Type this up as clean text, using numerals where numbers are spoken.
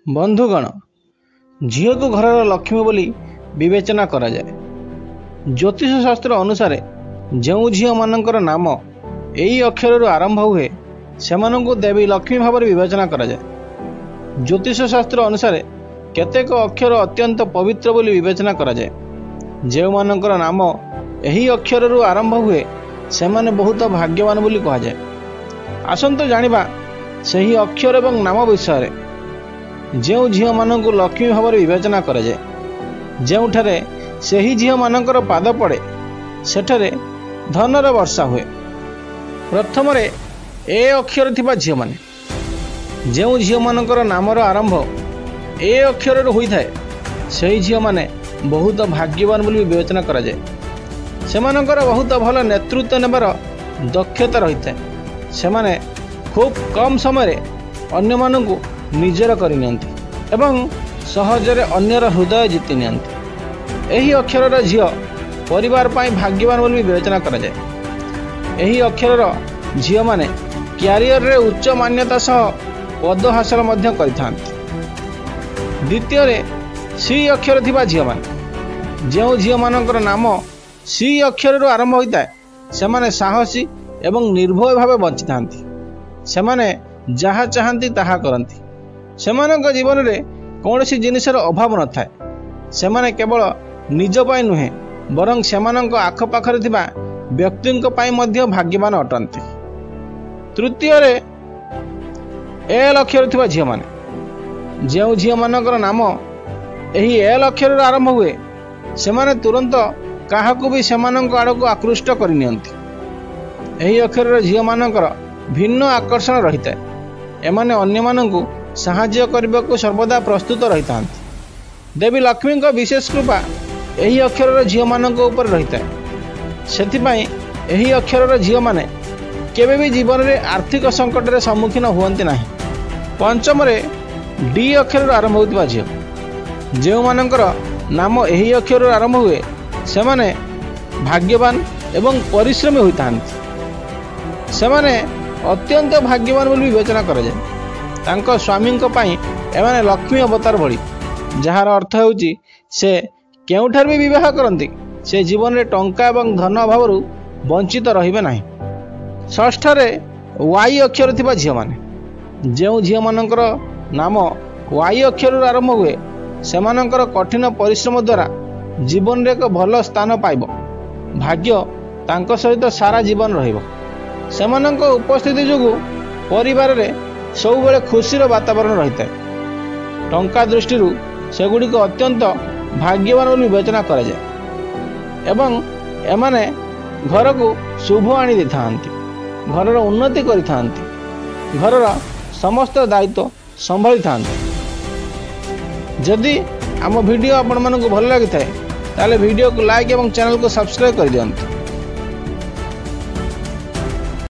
बंधुगण झील को घर लक्ष्मी बोली विवेचना करा जाए। ज्योतिष शास्त्र अनुसार जो झील मानकर नाम यही अक्षर आरंभ हुए से देवी लक्ष्मी भाव विवेचना करा जाए। ज्योतिष शास्त्र अनुसार केतेक अक्षर अत्यंत पवित्र बोली विवेचना करा जाए। जो मानकर नाम यही अक्षर आरंभ हुए से बहुत भाग्यवान बोली कहा जाए। आसंतु जानिबा सही अक्षर एवं नाम विषय जो झील मानक लक्ष्मी भाव विवेचना करा जाए। जोठारे सही झील मानकर पाद पड़े सेठरे धनर वर्षा हुए। प्रथम ए अक्षर थिबा झील माने जो झील मानकर नामर आरंभ ए अक्षर होता है सही झील माने बहुत भाग्यवान बोली विवेचना करा जाए। सेमानकर बहुत भल नेतृत्व नेबार दक्षता रही है। सेमाने खूब कम समय अन्य मानकु निजर करनियंती एवं सहजरे अन्यर हृदय जीति नियंती। एही अक्षर झील परिवार पाई भाग्यवान बोली विवेचना करा जाए। एही अक्षर झील माने क्यारियर रे उच्च मान्यता सह पद हासिल मध्य करिथांती। द्वितीय रे सी अक्षर थिबा झील माने जो झील मानकर नाम सी अक्षर आरंभ होता है सेमाने साहसी एवं निर्भय भाव बंची थांती। सेमाने जहाँ चाहती ताहा करती। सेमानक जीवन में कौन सी जिनिसर अभाव न थाए। सेमाने केवल निज पाई नुहे बरं सेमानक आखपाखरे थिबा व्यक्तिंक पाई मध्य भाग्यवान अटंती। तृतीय रे एल अक्षर थिबा झील माने जो झील मानकर नाम यही एल अक्षर आरंभ हुए सेमाने तुरंत काहाकू भी सेमानक आड़क आकृष्ट करनियंती। एही अक्षर झील मानकर भिन्न आकर्षण रही है। एमाने अन्य मानकु साहाय्य करने को सर्वदा प्रस्तुत रही था। देवी लक्ष्मी का विशेष कृपा यही अक्षर झील मानक ऊपर रही है। सेथिपाई यही अक्षर झील माने केबे भी जीवन में आर्थिक संकट रे सम्मुखीन हुअन्ति नाही। पंचम रे डी अक्षर आरंभ होता झील जो मानकर नाम यही अक्षर आरंभ हुए से माने भाग्यवान एवं परिश्रमी होता सेमाने अत्यंत भाग्यवान बोली विवेचना करा जाए। तांको स्वामी एमाने लक्ष्मी अवतार भली जार अर्थ होउची से केउठार भी विवाह करती से जीवन में टंका एवं धन अभाव वंचित रहिबे नाही। षष्ठ रे वाई अक्षर थिबा झील माने जो झील मानकर नाम वाई अक्षर आरंभ हुए सेमानकर कठिन परिश्रम द्वारा जीवन रे एक भल स्थान पाइब। भाग्य तांको सहित सारा जीवन रहिब। सेमानक उपस्थिति जोगु परिवार रे सबुबले खुशीर वातावरण रही है। टंका दृष्टि सेगुड़िक अत्यंत भाग्यवान बोली विवेचना करा जाए एवं एमाने घर को शुभ आनी दे थांती, घरर उन्नति करि थांती, घरर समस्त दायित्व संभाली थांती। जदि आम वीडियो आपण मानकु भल लागि थाए ताले वीडियो को लाइक एवं चैनल को सब्सक्राइब कर दियंतु।